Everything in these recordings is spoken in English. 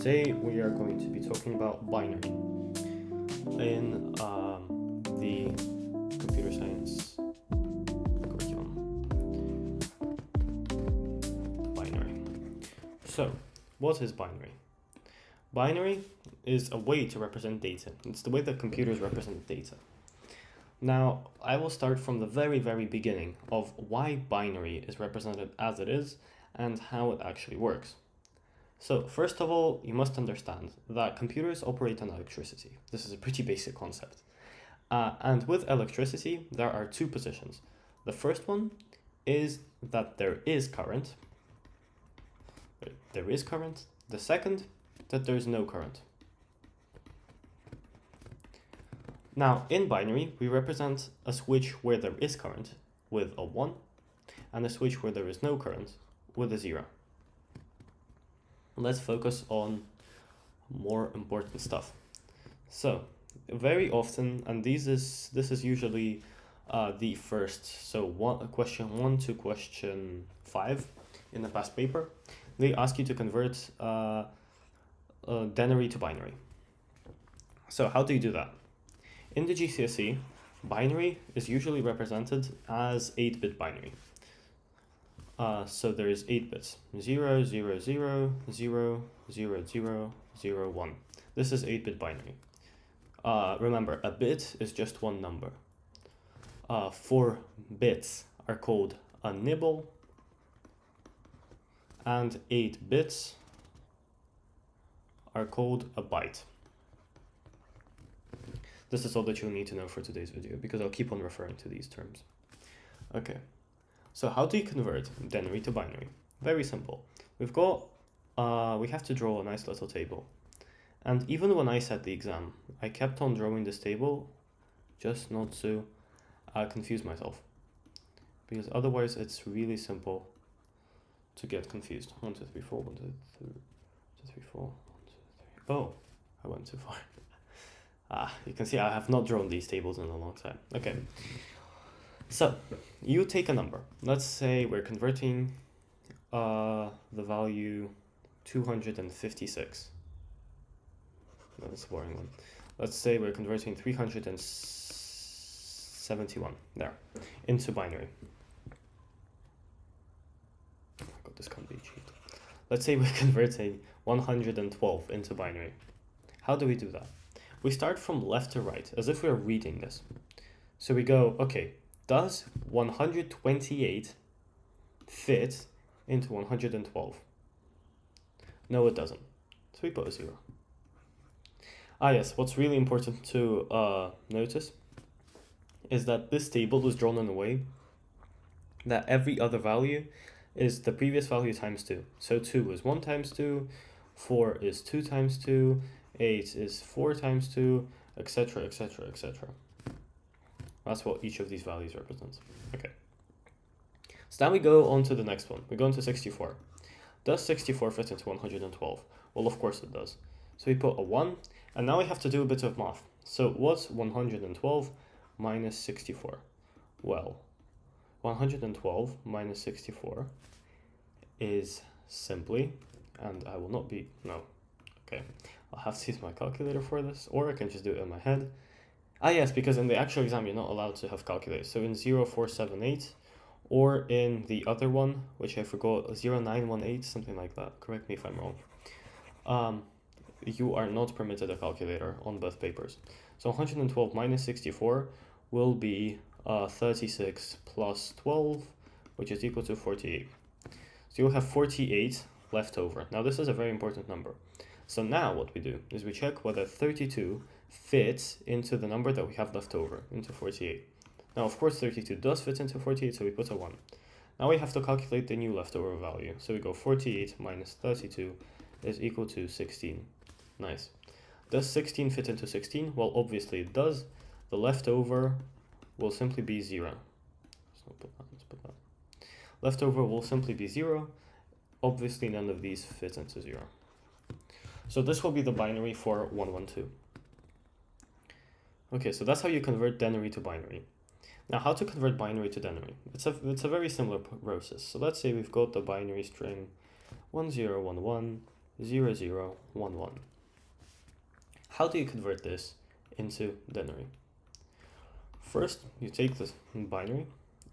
today we are going to be talking about binary in the computer science curriculum. Binary. So, what is binary? Binary is a way to represent data. It's the way that computers represent data. Now, I will start from the very, very beginning of why binary is represented as it is and how it actually works. So, first of all, you must understand that computers operate on electricity. This is a pretty basic concept. And with electricity, there are two positions. The first one is that there is current. There is current. The second, that there is no current. Now, in binary, we represent a switch where there is current with a 1 and a switch where there is no current with a 0. Let's focus on more important stuff. So, very often, and this is usually the first, so question 1 to question 5 in the past paper, they ask you to convert denary to binary. So how do you do that? In the GCSE, binary is usually represented as 8-bit binary. So there is 8 bits, 0, 0, 0, 0, 0, 0, 0, 1. This is 8-bit binary. Remember, a bit is just one number. 4 bits are called a nibble, and 8 bits are called a byte. This is all that you'll need to know for today's video, because I'll keep on referring to these terms. Okay, so how do you convert denary to binary? Very simple. We have to draw a nice little table. And even when I sat the exam, I kept on drawing this table just not to confuse myself. Because otherwise it's really simple to get confused. 1, 2, 3, 4, 1, 2, 3, 2, 3, 4, 1, 2, 3. Oh, I went too far. You can see I have not drawn these tables in a long time. Okay, so you take a number. Let's say we're converting the value 256. No, that's a boring one. Let's say we're converting 371 there into binary. Oh my god, this can't be cheat. Let's say we're converting 112 into binary. How do we do that? We start from left to right, as if we're reading this. So we go, okay, does 128 fit into 112? No, it doesn't. So we put a 0. Yes, what's really important to notice is that this table was drawn in a way that every other value is the previous value times 2. So 2 is 1 times 2, 4 is 2 times 2, 8 is 4 times 2, etc, etc, etc. That's what each of these values represents. Okay. So now we go on to the next one. We go into 64. Does 64 fit into 112? Well, of course it does. So we put a 1, and now we have to do a bit of math. So what's 112 minus 64? Well, 112 minus 64 is simply, and I will not be, no, okay. I'll have to use my calculator for this, or I can just do it in my head. Yes, because in the actual exam, you're not allowed to have calculators. So in 0478, or in the other one, which I forgot, 0918, something like that. Correct me if I'm wrong. You are not permitted a calculator on both papers. So 112 minus 64 will be 36 plus 12, which is equal to 48. So you'll have 48 left over. Now this is a very important number. So now what we do is we check whether 32 fits into the number that we have left over, into 48. Now, of course, 32 does fit into 48, so we put a 1. Now we have to calculate the new leftover value. So we go 48 minus 32 is equal to 16. Nice. Does 16 fit into 16? Well, obviously it does. The leftover will simply be 0. Let's put that. Leftover will simply be 0. Obviously, none of these fit into 0. So this will be the binary for 112. Okay, so that's how you convert denary to binary. Now, how to convert binary to denary? It's a very similar process. So let's say we've got the binary string 1011 0, 0, 1, 1. How do you convert this into denary? First, you take this binary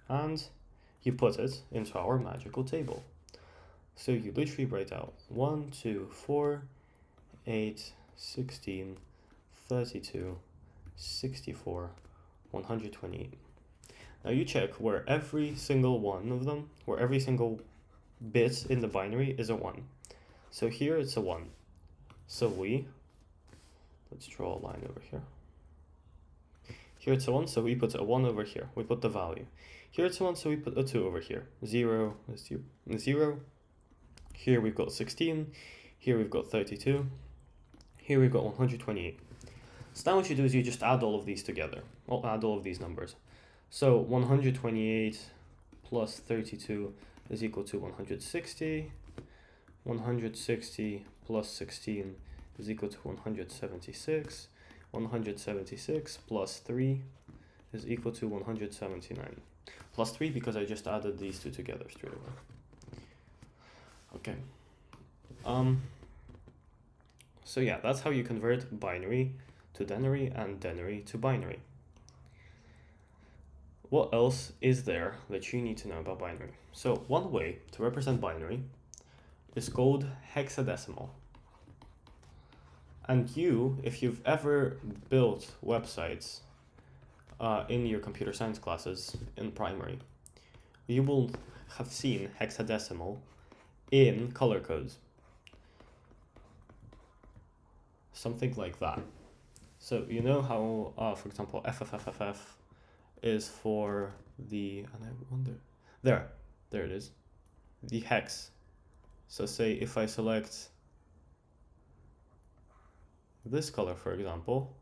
and you put it into our magical table. So you literally write out 1, 2, 4, 8, 16, 32, 64, 128. Now you check where every single one of them, where every single bit in the binary is a 1. So here it's a 1. So let's draw a line over here. Here it's a 1, so we put a 1 over here. We put the value. Here it's a 1, so we put a 2 over here. 0 is 0. Here we've got 16. Here we've got 32. Here we've got 128. So now what you do is you just add all of these together. I'll add all of these numbers. So 128 plus 32 is equal to 160. 160 plus 16 is equal to 176. 176 plus 3 is equal to 179. Plus 3 because I just added these two together straight away. Okay. So yeah, that's how you convert binary to denary and denary to binary. What else is there that you need to know about binary? So one way to represent binary is called hexadecimal. And if you've ever built websites in your computer science classes in primary, you will have seen hexadecimal in color codes. Something like that. So you know how, for example, FFFFF is for the, and I wonder, there it is, the hex. So say if I select this color, for example,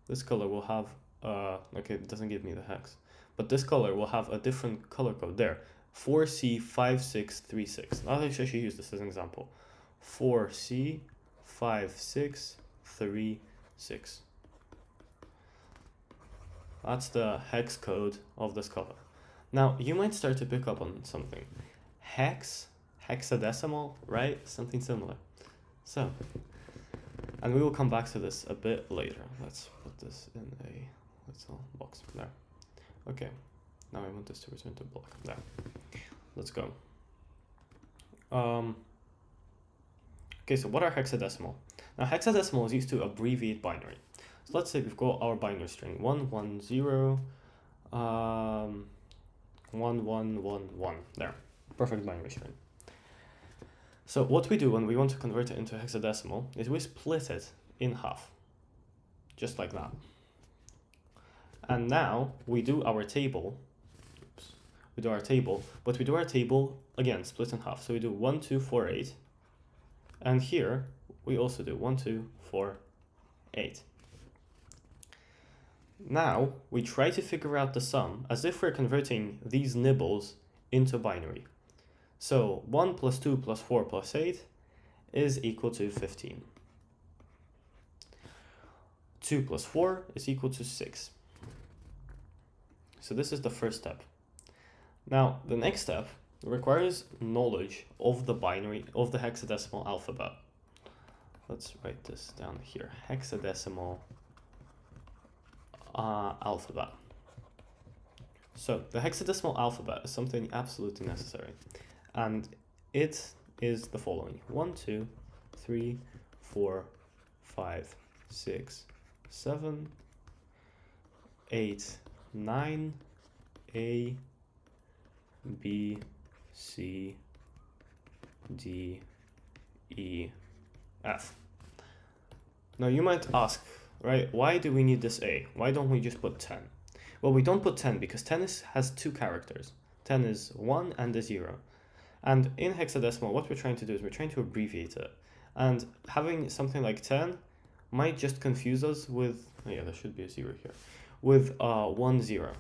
this color will have, okay, it doesn't give me the hex, but this color will have a different color code there, 4C5636. Now let's actually use this as an example. 4C5636. That's the hex code of this color. Now you might start to pick up on something. Hexadecimal, right? Something similar. So, and we will come back to this a bit later. Let's put this in a little box there. Okay, now I want this to return to block. There. Let's go. Okay, so what are hexadecimal? Now hexadecimal is used to abbreviate binary. So let's say we've got our binary string 110 1111. There, perfect binary string. So what we do when we want to convert it into hexadecimal is we split it in half, just like that. And now we do our table. Oops. We do our table, but we do our table again split in half. So we do 1, 2, 4, 8, and here we also do 1, 2, 4, 8. Now we try to figure out the sum as if we're converting these nibbles into binary. So 1 plus 2 plus 4 plus 8 is equal to 15. 2 plus 4 is equal to 6. So this is the first step. Now the next step requires knowledge of the binary, of the hexadecimal alphabet. Let's write this down here. Hexadecimal alphabet. So the hexadecimal alphabet is something absolutely necessary. And it is the following: 1, 2, 3, 4, 5, 6, 7, 8, 9, A, B, C, D, E, F. Now you might ask, right, why do we need this A? Why don't we just put 10? Well, we don't put 10 because 10 has two characters. 10 is 1 and a 0. And in hexadecimal, what we're trying to do is we're trying to abbreviate it. And having something like 10 might just confuse us with, oh yeah, there should be a 0 here, with 1, 0.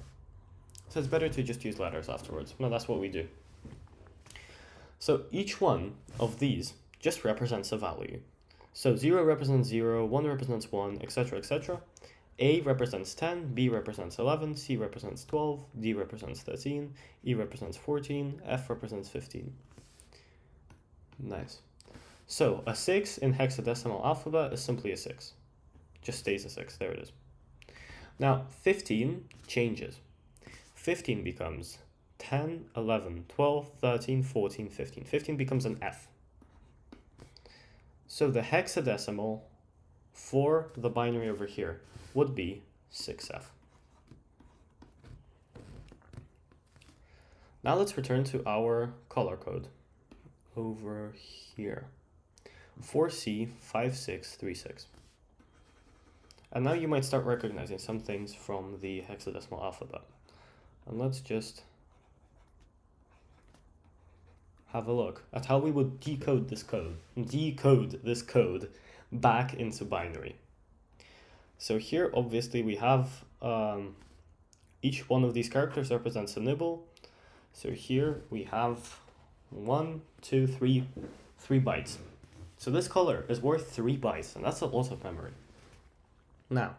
So it's better to just use letters afterwards. No, that's what we do. So each one of these just represents a value. So 0 represents 0, 1 represents 1, etc., etc. A represents 10, B represents 11, C represents 12, D represents 13, E represents 14, F represents 15. Nice. So a 6 in hexadecimal alphabet is simply a 6. Just stays a 6, there it is. Now 15 changes. 15 becomes 10, 11, 12, 13, 14, 15. 15 becomes an F. So the hexadecimal for the binary over here would be 6F. Now let's return to our color code over here. 4C5636. And now you might start recognizing some things from the hexadecimal alphabet. And let's just have a look at how we would decode this code back into binary. So here, obviously, we have each one of these characters represents a nibble. So here we have 1, 2, 3 bytes. So this color is worth 3 bytes, and that's a lot of memory. Now,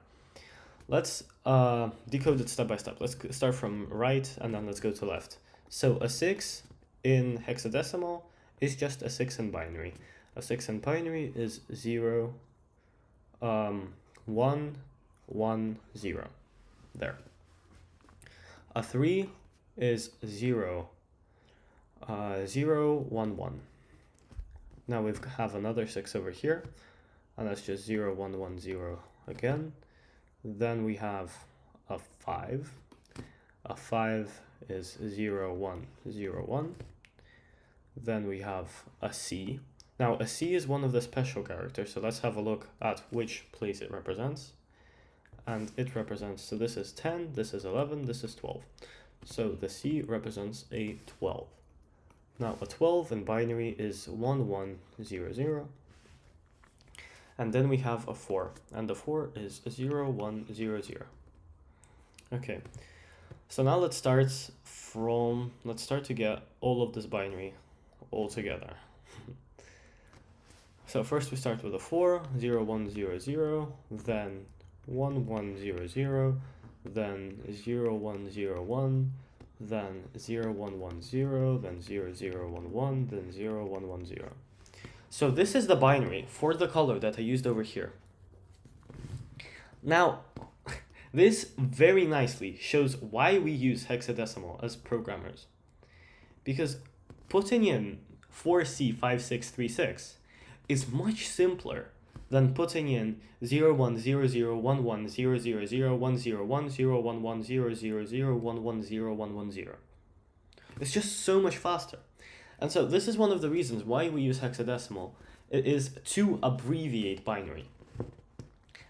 let's decode it step by step. Let's start from right, and then let's go to left. So a 6 in hexadecimal is just a 6 in binary. A 6 in binary is 0, 1, 1, 0. There. A 3 is 0, 0, 1, 1. Now we have another 6 over here, and that's just 0, 1, 1, 0 again. Then we have a 5. A 5 is 0, 1, 0, 1. Then we have a C. Now a C is one of the special characters, so let's have a look at which place it represents. And it represents, so this is 10, this is 11, this is 12. So the C represents a 12. Now a 12 in binary is 1, 1, 0, 0. And then we have a 4, and the 4 is 0, 1, 0, 0. Okay, so now let's start to get all of this binary all together. So first we start with a 4, 0, 1, 0, 0, then 1, 1, 0, 0, then 0, 1, 0, 1, then 0, 1, 1, 0, then 0, 0, 1, 1, then 0, 1, 1, 0. So this is the binary for the color that I used over here. Now, this very nicely shows why we use hexadecimal as programmers. Because putting in 4C5636 is much simpler than putting in 0, 1, 0, 0, 1, 1, 0, 0, 0, 1, 0, 1, 0, 1, 1, 0, 0, 0, 1, 1, 0, 1, 1, 0. It's just so much faster. And so this is one of the reasons why we use hexadecimal. It is to abbreviate binary.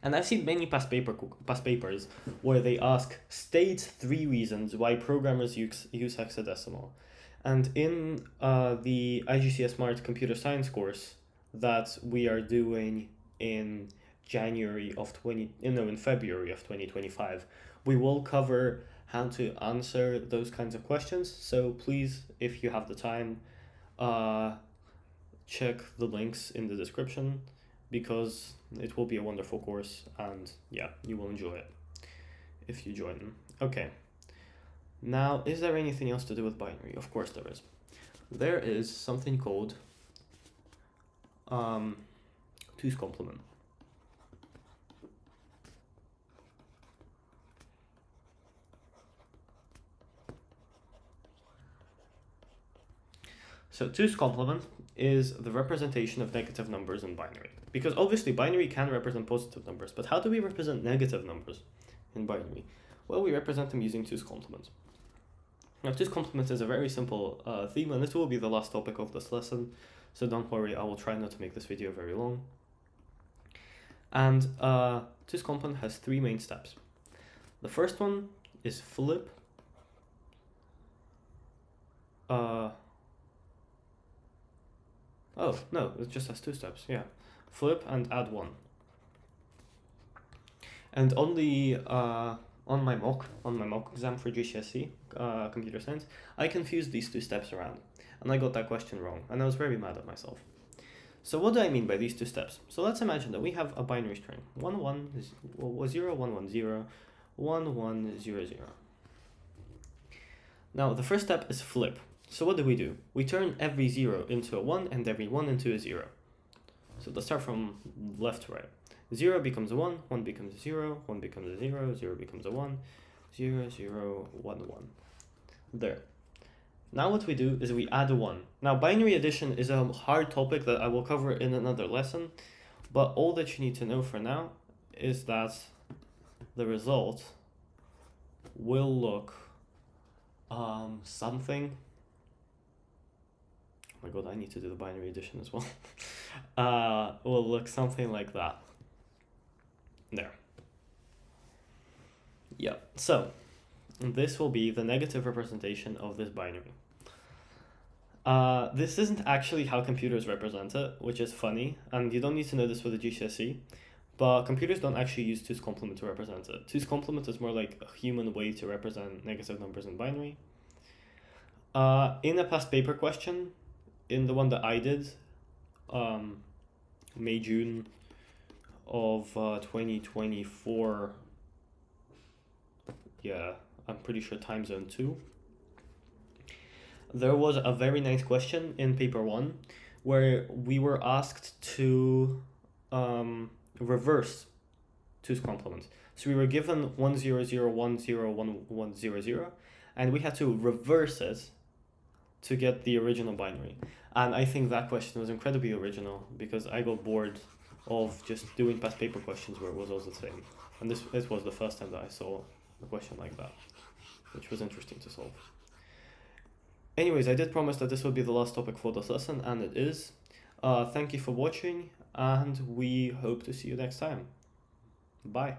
And I've seen many past papers where they ask, state 3 reasons why programmers use hexadecimal. And in the IGCSmart computer science course that we are doing in February of 2025, we will cover how to answer those kinds of questions. So please, if you have the time, check the links in the description, because it will be a wonderful course, and yeah, you will enjoy it if you join them. Okay, now is there anything else to do with binary? Of course there is. There is something called 2's complement. So 2's complement is the representation of negative numbers in binary. Because obviously binary can represent positive numbers, but how do we represent negative numbers in binary? Well, we represent them using 2's complement. Now 2's complement is a very simple theme, and this will be the last topic of this lesson, so don't worry, I will try not to make this video very long. And 2's complement has 3 main steps. The first one is flip. Oh, no, it just has 2 steps, yeah. Flip and add 1. And on the on my mock exam for GCSE, computer science, I confused these 2 steps around, and I got that question wrong, and I was very mad at myself. So what do I mean by these 2 steps? So let's imagine that we have a binary string, 1, 1, 0, 1, 1, 0, 1, 1, 0, 0. Now, the first step is flip. So what do? We turn every 0 into a 1 and every 1 into a 0. So let's start from left to right. 0 becomes a 1, 1 becomes a 0, 1 becomes a 0, 0 becomes a 1, 0, 0, 1, 1. There. Now what we do is we add a 1. Now binary addition is a hard topic that I will cover in another lesson, but all that you need to know for now is that the result will look something. Oh my god, I need to do the binary addition as well. Will look something like that. There. Yeah, so this will be the negative representation of this binary. This isn't actually how computers represent it, which is funny, and you don't need to know this for the GCSE, but computers don't actually use 2's complement to represent it. 2's complement is more like a human way to represent negative numbers in binary. In a past paper question, in the one that I did, May, June of 2024, yeah, I'm pretty sure time zone 2, there was a very nice question in paper 1 where we were asked to reverse 2's complement. So we were given 1 0 0 1 0 1 1 0 0, and we had to reverse it to get the original binary. And I think that question was incredibly original because I got bored of just doing past paper questions where it was all the same. And this was the first time that I saw a question like that, which was interesting to solve. Anyways, I did promise that this would be the last topic for this lesson, and it is. Thank you for watching, and we hope to see you next time. Bye.